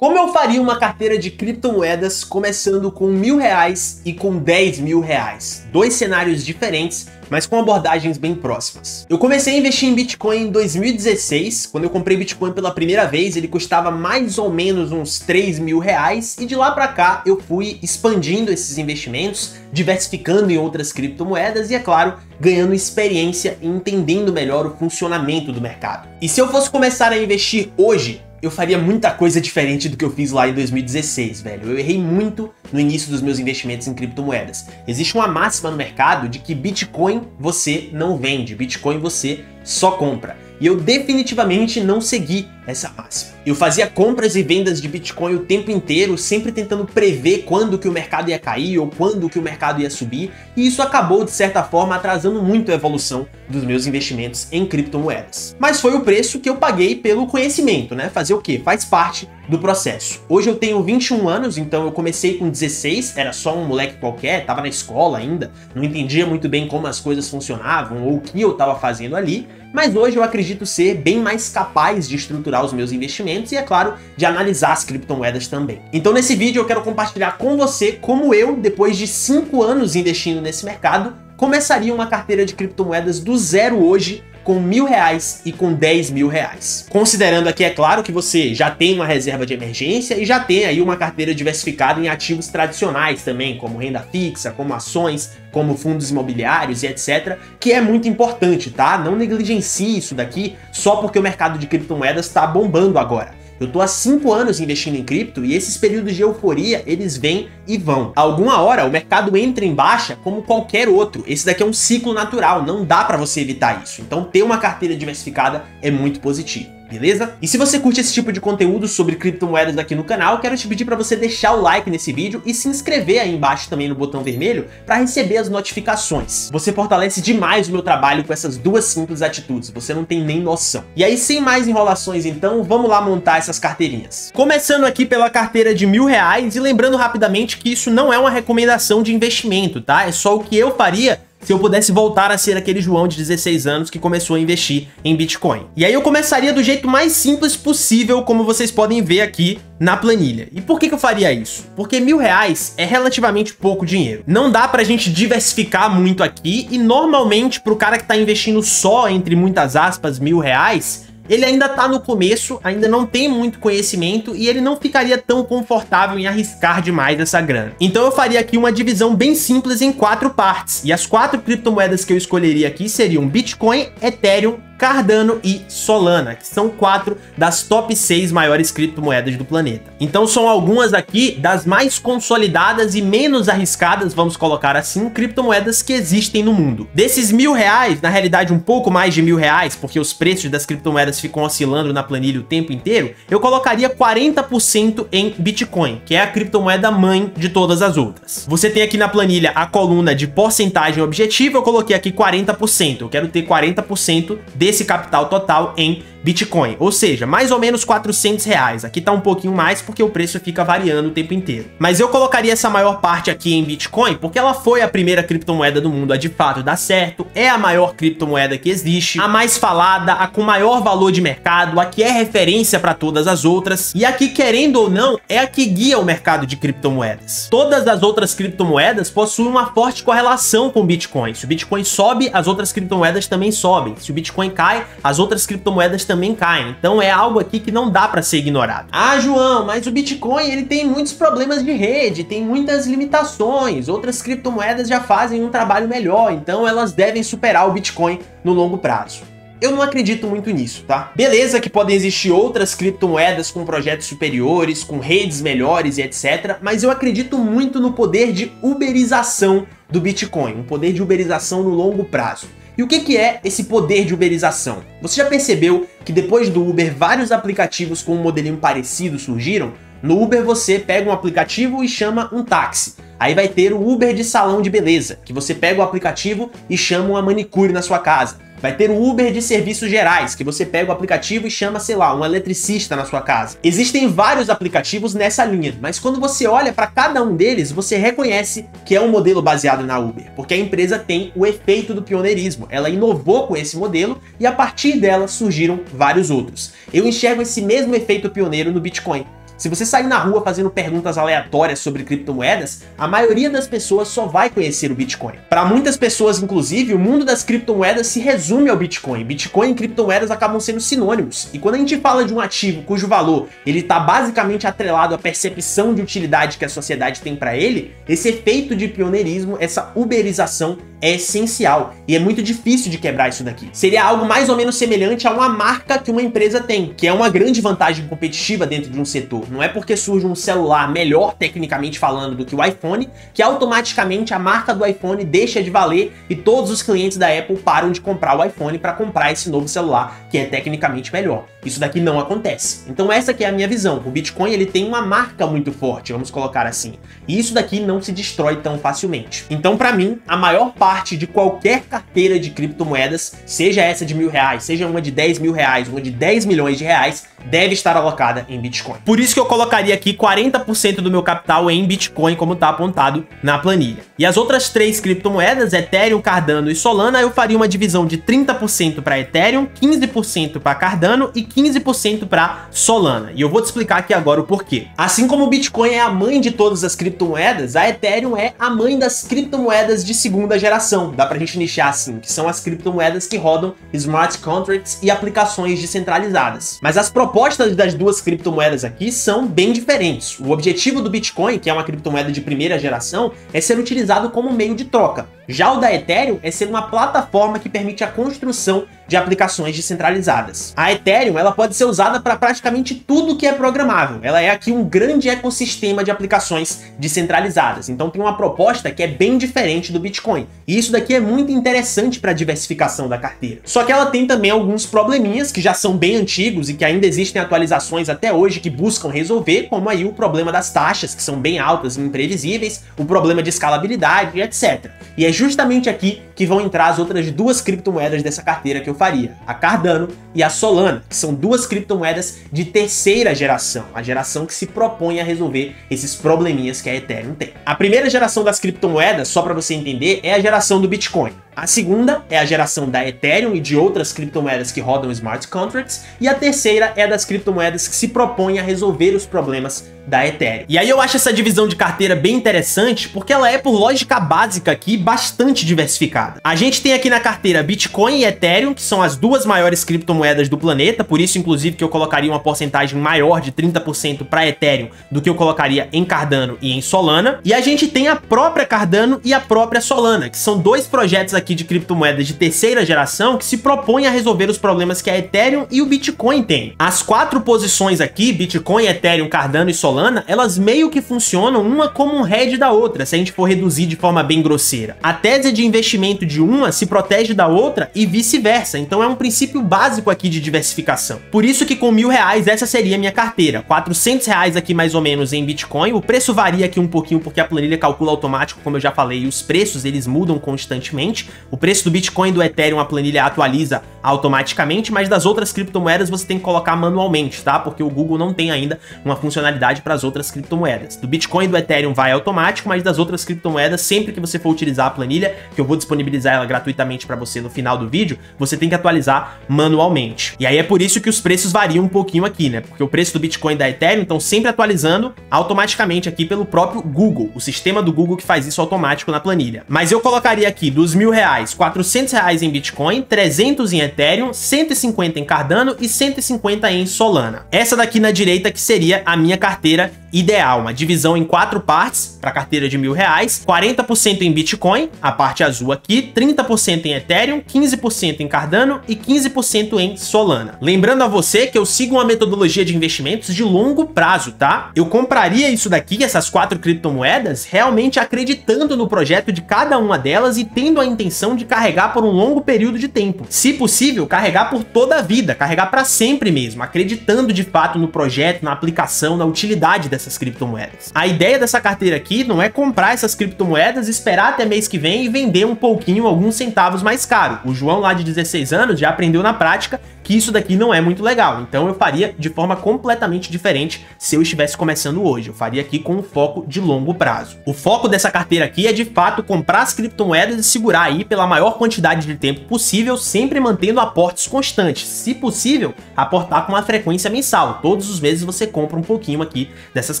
Como eu faria uma carteira de criptomoedas começando com R$1.000 e com R$10.000? Dois cenários diferentes, mas com abordagens bem próximas. Eu comecei a investir em Bitcoin em 2016, quando eu comprei Bitcoin pela primeira vez, ele custava mais ou menos uns R$3.000, e de lá pra cá eu fui expandindo esses investimentos, diversificando em outras criptomoedas e, é claro, ganhando experiência e entendendo melhor o funcionamento do mercado. E se eu fosse começar a investir hoje, eu faria muita coisa diferente do que eu fiz lá em 2016, velho. Eu errei muito no início dos meus investimentos em criptomoedas. Existe uma máxima no mercado de que Bitcoin você não vende, Bitcoin você só compra. E eu definitivamente não segui essa máxima. Eu fazia compras e vendas de Bitcoin o tempo inteiro, sempre tentando prever quando que o mercado ia cair ou quando que o mercado ia subir, e isso acabou, de certa forma, atrasando muito a evolução dos meus investimentos em criptomoedas. Mas foi o preço que eu paguei pelo conhecimento, né? Fazer o quê? Faz parte do processo. Hoje eu tenho 21 anos, então eu comecei com 16, era só um moleque qualquer, tava na escola ainda, não entendia muito bem como as coisas funcionavam ou o que eu tava fazendo ali, mas hoje eu acredito ser bem mais capaz de estruturar os meus investimentos e, é claro, de analisar as criptomoedas também. Então nesse vídeo eu quero compartilhar com você como eu, depois de 5 anos investindo nesse mercado, começaria uma carteira de criptomoedas do zero hoje, com R$1.000 e com R$10.000. Considerando aqui, é claro, que você já tem uma reserva de emergência e já tem aí uma carteira diversificada em ativos tradicionais também, como renda fixa, como ações, como fundos imobiliários e etc, que é muito importante, tá? Não negligencie isso daqui só porque o mercado de criptomoedas está bombando agora. Eu tô há 5 anos investindo em cripto e esses períodos de euforia, eles vêm e vão. Alguma hora o mercado entra em baixa como qualquer outro. Esse daqui é um ciclo natural, não dá pra você evitar isso. Então ter uma carteira diversificada é muito positivo. Beleza? E se você curte esse tipo de conteúdo sobre criptomoedas aqui no canal, quero te pedir para você deixar o like nesse vídeo e se inscrever aí embaixo também no botão vermelho para receber as notificações. Você fortalece demais o meu trabalho com essas duas simples atitudes, você não tem nem noção. E aí, sem mais enrolações então, vamos lá montar essas carteirinhas. Começando aqui pela carteira de R$1.000 e lembrando rapidamente que isso não é uma recomendação de investimento, tá? É só o que eu faria se eu pudesse voltar a ser aquele João de 16 anos que começou a investir em Bitcoin. E aí eu começaria do jeito mais simples possível, como vocês podem ver aqui na planilha. E por que eu faria isso? Porque R$1.000 é relativamente pouco dinheiro. Não dá pra gente diversificar muito aqui e normalmente pro cara que tá investindo só, entre muitas aspas, R$1.000, ele ainda tá no começo, ainda não tem muito conhecimento e ele não ficaria tão confortável em arriscar demais essa grana. Então eu faria aqui uma divisão bem simples em 4 partes. E as 4 criptomoedas que eu escolheria aqui seriam Bitcoin, Ethereum, Cardano e Solana, que são 4 das top 6 maiores criptomoedas do planeta. Então são algumas aqui das mais consolidadas e menos arriscadas, vamos colocar assim, criptomoedas que existem no mundo. Desses R$1.000, na realidade um pouco mais de R$1.000, porque os preços das criptomoedas ficam oscilando na planilha o tempo inteiro, eu colocaria 40% em Bitcoin, que é a criptomoeda mãe de todas as outras. Você tem aqui na planilha a coluna de porcentagem objetiva, eu coloquei aqui 40%, eu quero ter 40% desse capital total em Bitcoin, ou seja, mais ou menos R$400. Aqui tá um pouquinho mais porque o preço fica variando o tempo inteiro. Mas eu colocaria essa maior parte aqui em Bitcoin porque ela foi a primeira criptomoeda do mundo a de fato dar certo, é a maior criptomoeda que existe, a mais falada, a com maior valor de mercado, a que é referência para todas as outras, e aqui, querendo ou não, é a que guia o mercado de criptomoedas. Todas as outras criptomoedas possuem uma forte correlação com o Bitcoin. Se o Bitcoin sobe, as outras criptomoedas também sobem. Se o Bitcoin cai, as outras criptomoedas também caem. Então é algo aqui que não dá para ser ignorado. Ah, João, mas o Bitcoin ele tem muitos problemas de rede, tem muitas limitações. Outras criptomoedas já fazem um trabalho melhor, então elas devem superar o Bitcoin no longo prazo. Eu não acredito muito nisso, tá? Beleza que podem existir outras criptomoedas com projetos superiores, com redes melhores e etc, mas eu acredito muito no poder de uberização do Bitcoin, um poder de uberização no longo prazo. E o que é esse poder de uberização? Você já percebeu que depois do Uber vários aplicativos com um modelinho parecido surgiram? No Uber você pega um aplicativo e chama um táxi. Aí vai ter o Uber de salão de beleza, que você pega o aplicativo e chama uma manicure na sua casa. Vai ter o Uber de serviços gerais, que você pega o aplicativo e chama, sei lá, um eletricista na sua casa. Existem vários aplicativos nessa linha, mas quando você olha para cada um deles, você reconhece que é um modelo baseado na Uber, porque a empresa tem o efeito do pioneirismo. Ela inovou com esse modelo e a partir dela surgiram vários outros. Eu enxergo esse mesmo efeito pioneiro no Bitcoin. Se você sair na rua fazendo perguntas aleatórias sobre criptomoedas, a maioria das pessoas só vai conhecer o Bitcoin. Para muitas pessoas, inclusive, o mundo das criptomoedas se resume ao Bitcoin. Bitcoin e criptomoedas acabam sendo sinônimos. E quando a gente fala de um ativo cujo valor ele está basicamente atrelado à percepção de utilidade que a sociedade tem para ele, esse efeito de pioneirismo, essa uberização é essencial e é muito difícil de quebrar isso daqui. Seria algo mais ou menos semelhante a uma marca que uma empresa tem, que é uma grande vantagem competitiva dentro de um setor. Não é porque surge um celular melhor tecnicamente falando do que o iPhone, que automaticamente a marca do iPhone deixa de valer e todos os clientes da Apple param de comprar o iPhone para comprar esse novo celular, que é tecnicamente melhor. Isso daqui não acontece. Então essa aqui é a minha visão. O Bitcoin ele tem uma marca muito forte, vamos colocar assim. E isso daqui não se destrói tão facilmente. Então para mim, a maior parte de qualquer carteira de criptomoedas, seja essa de R$1.000, seja uma de R$10.000, uma de 10 milhões de reais, deve estar alocada em Bitcoin. Por isso que eu colocaria aqui 40% do meu capital em Bitcoin, como está apontado na planilha. E as outras 3 criptomoedas, Ethereum, Cardano e Solana, eu faria uma divisão de 30% para Ethereum, 15% para Cardano e 15% para Solana. E eu vou te explicar aqui agora o porquê. Assim como o Bitcoin é a mãe de todas as criptomoedas, a Ethereum é a mãe das criptomoedas de segunda geração. Dá pra gente nichar assim, que são as criptomoedas que rodam smart contracts e aplicações descentralizadas. Mas as propostas das duas criptomoedas aqui são bem diferentes. O objetivo do Bitcoin, que é uma criptomoeda de primeira geração, é ser utilizado como meio de troca. Já o da Ethereum é ser uma plataforma que permite a construção de aplicações descentralizadas. A Ethereum ela pode ser usada para praticamente tudo que é programável. Ela é aqui um grande ecossistema de aplicações descentralizadas. Então tem uma proposta que é bem diferente do Bitcoin. E isso daqui é muito interessante para a diversificação da carteira. Só que ela tem também alguns probleminhas que já são bem antigos e que ainda existem atualizações até hoje que buscam resolver, como aí o problema das taxas, que são bem altas e imprevisíveis, o problema de escalabilidade, etc. E é justamente aqui que vão entrar as outras duas criptomoedas dessa carteira que eu faria, a Cardano e a Solana, que são duas criptomoedas de terceira geração, a geração que se propõe a resolver esses probleminhas que a Ethereum tem. A primeira geração das criptomoedas, só para você entender, é a geração do Bitcoin. A segunda é a geração da Ethereum e de outras criptomoedas que rodam smart contracts, e a terceira é a das criptomoedas que se propõem a resolver os problemas da Ethereum. E aí eu acho essa divisão de carteira bem interessante, porque ela é, por lógica básica aqui, bastante diversificada. A gente tem aqui na carteira Bitcoin e Ethereum, que são as duas maiores criptomoedas do planeta, por isso inclusive que eu colocaria uma porcentagem maior de 30% para Ethereum do que eu colocaria em Cardano e em Solana. E a gente tem a própria Cardano e a própria Solana, que são dois projetos aqui de criptomoedas de terceira geração que se propõem a resolver os problemas que a Ethereum e o Bitcoin têm. As 4 posições aqui, Bitcoin, Ethereum, Cardano e Solana, elas meio que funcionam uma como um head da outra, se a gente for reduzir de forma bem grosseira. A tese de investimento de uma se protege da outra e vice-versa, então é um princípio básico aqui de diversificação. Por isso que com R$1.000 essa seria a minha carteira, R$400 aqui mais ou menos em Bitcoin, o preço varia aqui um pouquinho porque a planilha calcula automático, como eu já falei, e os preços eles mudam constantemente. O preço do Bitcoin e do Ethereum a planilha atualiza automaticamente, mas das outras criptomoedas você tem que colocar manualmente, tá? Porque o Google não tem ainda uma funcionalidade para as outras criptomoedas. Do Bitcoin e do Ethereum vai automático, mas das outras criptomoedas, sempre que você for utilizar a planilha, que eu vou disponibilizar ela gratuitamente para você no final do vídeo, você tem que atualizar manualmente. E aí é por isso que os preços variam um pouquinho aqui, né? Porque o preço do Bitcoin e da Ethereum estão sempre atualizando automaticamente aqui pelo próprio Google, o sistema do Google que faz isso automático na planilha. Mas eu colocaria aqui dos R$1.000, R$400 em Bitcoin, 300 em Ethereum, 150 em Cardano e 150 em Solana. Essa daqui na direita que seria a minha carteira ideal, uma divisão em 4 partes para a carteira de R$1.000, 40% em Bitcoin, a parte azul aqui, 30% em Ethereum, 15% em Cardano e 15% em Solana. Lembrando a você que eu sigo uma metodologia de investimentos de longo prazo, tá? Eu compraria isso daqui, essas 4 criptomoedas, realmente acreditando no projeto de cada uma delas e tendo a intenção de carregar por um longo período de tempo. Se possível, carregar por toda a vida, carregar para sempre mesmo, acreditando de fato no projeto, na aplicação, na utilidade dessas criptomoedas. A ideia dessa carteira aqui não é comprar essas criptomoedas, esperar até mês que vem e vender um pouquinho, alguns centavos mais caro. O João lá de 16 anos já aprendeu na prática que que isso daqui não é muito legal. Então eu faria de forma completamente diferente se eu estivesse começando hoje. Eu faria aqui com um foco de longo prazo. O foco dessa carteira aqui é de fato comprar as criptomoedas e segurar aí pela maior quantidade de tempo possível, sempre mantendo aportes constantes. Se possível, aportar com uma frequência mensal. Todos os meses você compra um pouquinho aqui dessas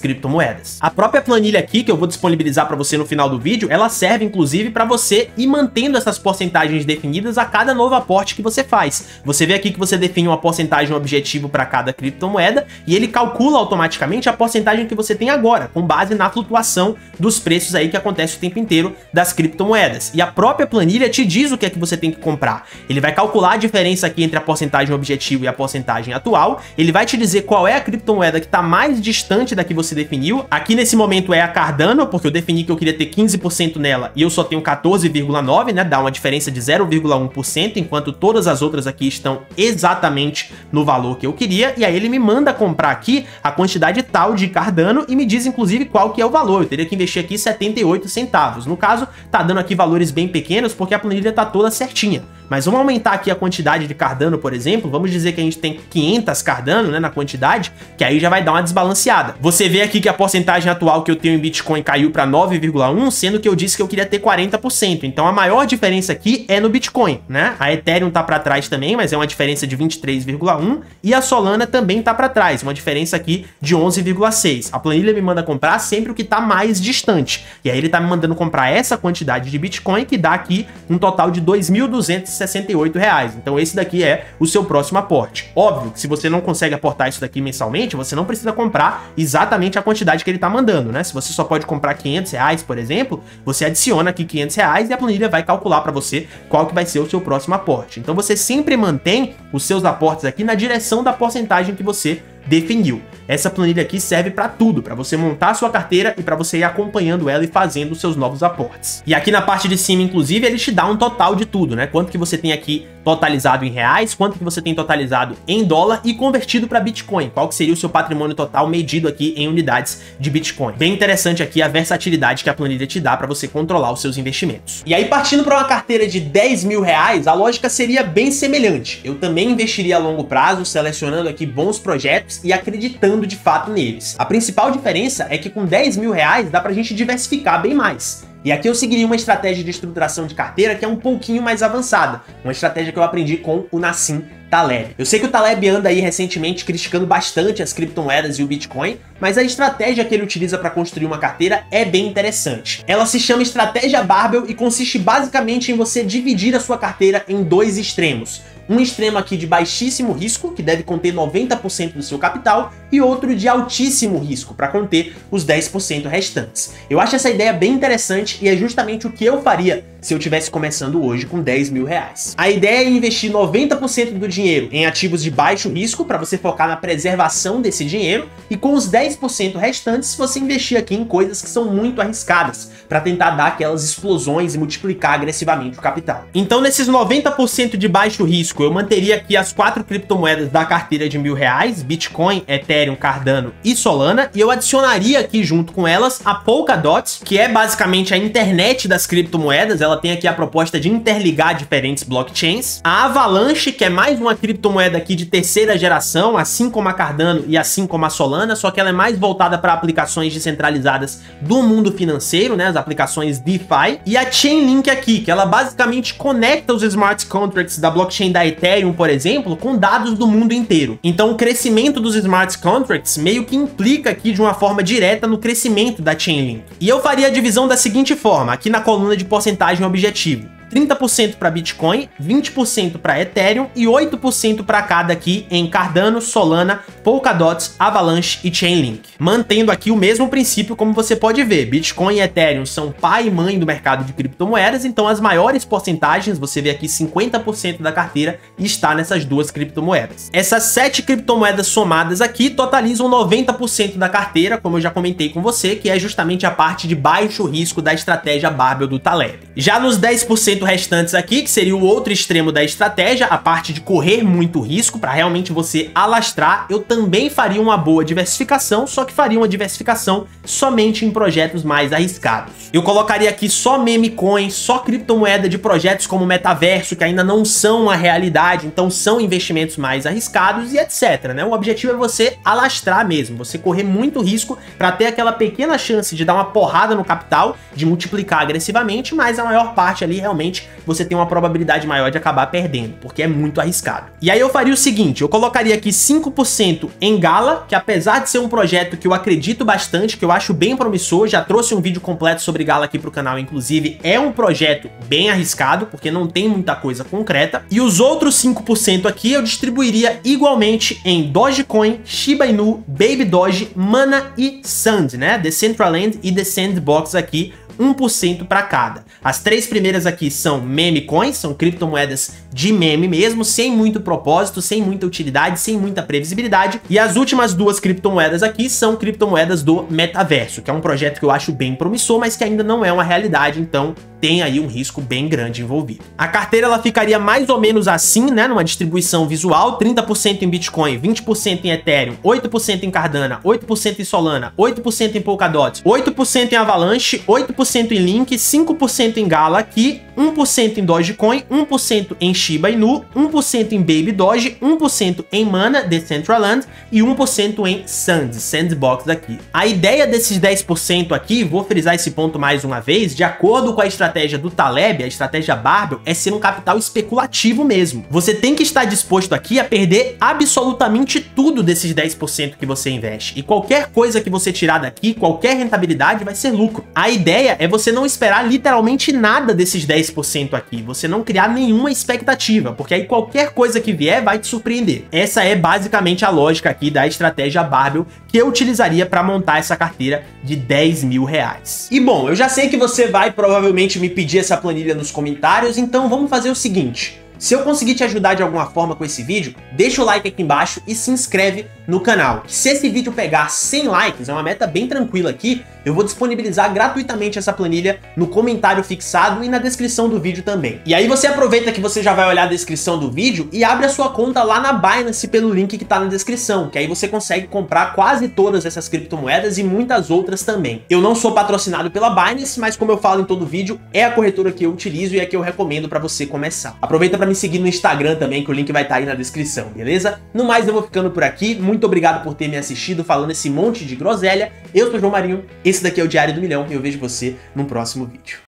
criptomoedas. A própria planilha aqui, que eu vou disponibilizar para você no final do vídeo, ela serve inclusive para você ir mantendo essas porcentagens definidas a cada novo aporte que você faz. Você vê aqui que você define uma porcentagem objetivo para cada criptomoeda e ele calcula automaticamente a porcentagem que você tem agora, com base na flutuação dos preços aí que acontece o tempo inteiro das criptomoedas. E a própria planilha te diz o que é que você tem que comprar. Ele vai calcular a diferença aqui entre a porcentagem objetivo e a porcentagem atual, ele vai te dizer qual é a criptomoeda que está mais distante da que você definiu. Aqui nesse momento é a Cardano, porque eu defini que eu queria ter 15% nela e eu só tenho 14,9%, né? Dá uma diferença de 0,1%, enquanto todas as outras aqui estão exatamente no valor que eu queria. E aí ele me manda comprar aqui a quantidade tal de Cardano e me diz inclusive qual que é o valor. Eu teria que investir aqui 78 centavos. No caso, tá dando aqui valores bem pequenos porque a planilha tá toda certinha. Mas vamos aumentar aqui a quantidade de Cardano, por exemplo. Vamos dizer que a gente tem 500 Cardano, né, na quantidade, que aí já vai dar uma desbalanceada. Você vê aqui que a porcentagem atual que eu tenho em Bitcoin caiu para 9,1, sendo que eu disse que eu queria ter 40%. Então a maior diferença aqui é no Bitcoin, né? A Ethereum tá para trás também, mas é uma diferença de 23,1 e a Solana também tá para trás, uma diferença aqui de 11,6. A planilha me manda comprar sempre o que tá mais distante. E aí ele tá me mandando comprar essa quantidade de Bitcoin que dá aqui um total de R$ 2.268. Então esse daqui é o seu próximo aporte. Óbvio que se você não consegue aportar isso daqui mensalmente, você não precisa comprar exatamente a quantidade que ele tá mandando, né? Se você só pode comprar R$500, por exemplo, você adiciona aqui R$500 e a planilha vai calcular para você qual que vai ser o seu próximo aporte. Então você sempre mantém os seus aportes aqui na direção da porcentagem que você definiu. Essa planilha aqui serve para tudo, para você montar a sua carteira e para você ir acompanhando ela e fazendo os seus novos aportes. E aqui na parte de cima, inclusive, ele te dá um total de tudo, né? Quanto que você tem aqui totalizado em reais, quanto que você tem totalizado em dólar e convertido para Bitcoin. Qual que seria o seu patrimônio total medido aqui em unidades de Bitcoin. Bem interessante aqui a versatilidade que a planilha te dá para você controlar os seus investimentos. E aí, partindo para uma carteira de R$10.000, a lógica seria bem semelhante. Eu também investiria a longo prazo, selecionando aqui bons projetos e acreditando de fato neles. A principal diferença é que com R$10.000 dá pra gente diversificar bem mais. E aqui eu seguiria uma estratégia de estruturação de carteira que é um pouquinho mais avançada, uma estratégia que eu aprendi com o Nassim Taleb. Eu sei que o Taleb anda aí recentemente criticando bastante as criptomoedas e o Bitcoin, mas a estratégia que ele utiliza para construir uma carteira é bem interessante. Ela se chama estratégia Barbell e consiste basicamente em você dividir a sua carteira em dois extremos. Um extremo aqui de baixíssimo risco, que deve conter 90% do seu capital, e outro de altíssimo risco, para conter os 10% restantes. Eu acho essa ideia bem interessante e é justamente o que eu faria se eu estivesse começando hoje com R$10.000. A ideia é investir 90% do dinheiro em ativos de baixo risco, para você focar na preservação desse dinheiro, e com os 10% restantes você investir aqui em coisas que são muito arriscadas, para tentar dar aquelas explosões e multiplicar agressivamente o capital. Então nesses 90% de baixo risco, eu manteria aqui as 4 criptomoedas da carteira de R$1.000, Bitcoin, Ethereum, Cardano e Solana, e eu adicionaria aqui junto com elas a Polkadot, que é basicamente a internet das criptomoedas. Ela tem aqui a proposta de interligar diferentes blockchains. A Avalanche, que é mais uma criptomoeda aqui de terceira geração, assim como a Cardano e assim como a Solana, só que ela é mais voltada para aplicações descentralizadas do mundo financeiro, né, as aplicações DeFi. E a Chainlink aqui, que ela basicamente conecta os smart contracts da blockchain da Ethereum, por exemplo, com dados do mundo inteiro. Então o crescimento dos smart contracts meio que implica aqui de uma forma direta no crescimento da Chainlink. E eu faria a divisão da seguinte forma, aqui na coluna de porcentagem objetivo: 30% para Bitcoin, 20% para Ethereum e 8% para cada aqui em Cardano, Solana, Polkadot, Avalanche e Chainlink. Mantendo aqui o mesmo princípio, como você pode ver, Bitcoin e Ethereum são pai e mãe do mercado de criptomoedas, então as maiores porcentagens, você vê aqui 50% da carteira está nessas duas criptomoedas. Essas 7 criptomoedas somadas aqui totalizam 90% da carteira, como eu já comentei com você, que é justamente a parte de baixo risco da estratégia Barbell do Taleb. Já nos 10% 5% restantes aqui, que seria o outro extremo da estratégia, a parte de correr muito risco, para realmente você alastrar, eu também faria uma boa diversificação, só que faria uma diversificação somente em projetos mais arriscados. Eu colocaria aqui só meme coin, só criptomoeda de projetos como metaverso, que ainda não são uma realidade, então são investimentos mais arriscados e etc, né? O objetivo é você alastrar mesmo, você correr muito risco para ter aquela pequena chance de dar uma porrada no capital, de multiplicar agressivamente, mas a maior parte ali realmente você tem uma probabilidade maior de acabar perdendo, porque é muito arriscado. E aí eu faria o seguinte, eu colocaria aqui 5% em Gala, que apesar de ser um projeto que eu acredito bastante, que eu acho bem promissor, já trouxe um vídeo completo sobre Gala aqui pro canal, inclusive, é um projeto bem arriscado, porque não tem muita coisa concreta. E os outros 5% aqui eu distribuiria igualmente em Dogecoin, Shiba Inu, Baby Doge, Mana e Sand, né? Decentraland e The Sandbox aqui, 1% para cada. As três primeiras aqui são meme coins, são criptomoedas de meme mesmo, sem muito propósito, sem muita utilidade, sem muita previsibilidade. E as últimas duas criptomoedas aqui são criptomoedas do metaverso, que é um projeto que eu acho bem promissor, mas que ainda não é uma realidade, então tem aí um risco bem grande envolvido. A carteira ela ficaria mais ou menos assim, né, numa distribuição visual, 30% em Bitcoin, 20% em Ethereum, 8% em Cardano, 8% em Solana, 8% em Polkadot, 8% em Avalanche, 8% em Link, 5% em Gala aqui, 1% em Dogecoin, 1% em Shiba Inu, 1% em Baby Doge, 1% em Mana, Decentraland e 1% em Sandbox aqui. A ideia desses 10% aqui, vou frisar esse ponto mais uma vez, de acordo com a estratégia do Taleb, a estratégia Barbell, é ser um capital especulativo mesmo. Você tem que estar disposto aqui a perder absolutamente tudo desses 10% que você investe. E qualquer coisa que você tirar daqui, qualquer rentabilidade vai ser lucro. A ideia é você não esperar literalmente nada desses 10% aqui, você não criar nenhuma expectativa, porque aí qualquer coisa que vier vai te surpreender. Essa é basicamente a lógica aqui da estratégia Barbell que eu utilizaria para montar essa carteira de 10 mil reais. E bom, eu já sei que você vai provavelmente me pedir essa planilha nos comentários, então vamos fazer o seguinte. Se eu conseguir te ajudar de alguma forma com esse vídeo, deixa o like aqui embaixo e se inscreve no canal. Se esse vídeo pegar 100 likes, é uma meta bem tranquila aqui, eu vou disponibilizar gratuitamente essa planilha no comentário fixado e na descrição do vídeo também. E aí você aproveita que você já vai olhar a descrição do vídeo e abre a sua conta lá na Binance pelo link que tá na descrição, que aí você consegue comprar quase todas essas criptomoedas e muitas outras também. Eu não sou patrocinado pela Binance, mas como eu falo em todo vídeo, é a corretora que eu utilizo e é a que eu recomendo para você começar. Aproveita para me seguir no Instagram também, que o link vai estar aí na descrição, beleza? No mais, eu vou ficando por aqui. Muito obrigado por ter me assistido falando esse monte de groselha. Eu sou o João Marinho, esse daqui é o Diário do Milhão e eu vejo você no próximo vídeo.